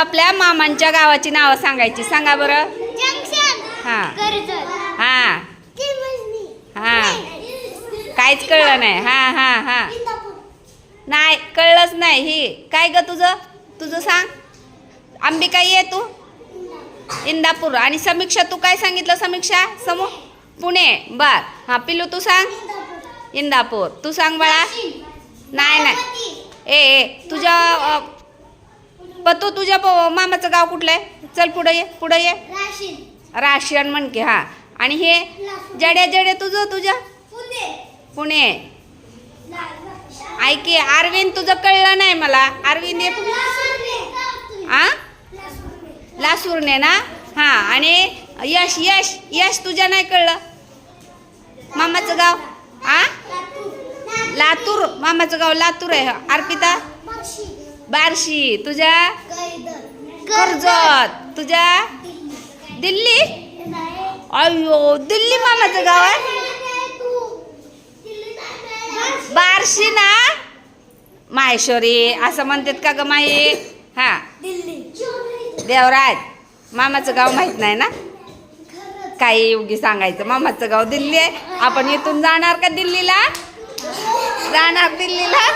आपापल्या मामांच्या गावाची नावं सांगायची. सांगा बरं. हां हां हां काहीच कळलं नाही. हां हां हां नाही कळलंच नाही. ही काय ग तुझं सांग. अंबिका ये तू. इंदापूर. आणि समीक्षा तू काय सांगितलं. समीक्षा पुणे. बर. हां पिलू तू सांग. इंदापूर. तू सांग बाळा. नाही ए तुझ्या पतू तुझ्या मामाचं गाव कुठलं आहे. चल पुढं ये. राशियन म्हण की. हां आणि हे जड्या तुझ्या पुणे. ऐकी अरविंद तुझं कळलं नाही मला. अरविंद ये. लासूरने ना. हां आणि यश तुझ्या नाही कळलं. मामाचं गाव लातूर. मामाचं गाव लातूर आहे. अर्पिता बार्शी. तुझ्या कर्जत. तुझ्या दिल्ली. अयो दिल्ली मामाचं गाव आहे. बार्शी ना. माहेश्वरी असं म्हणतात का ग माई. हा देवराज. मामाचं गाव माहित नाही ना. काही उगी सांगायचं. मामाचं गाव दिल्ली आहे. आपण इथून जाणार का दिल्लीला. जाणार दिल्लीला.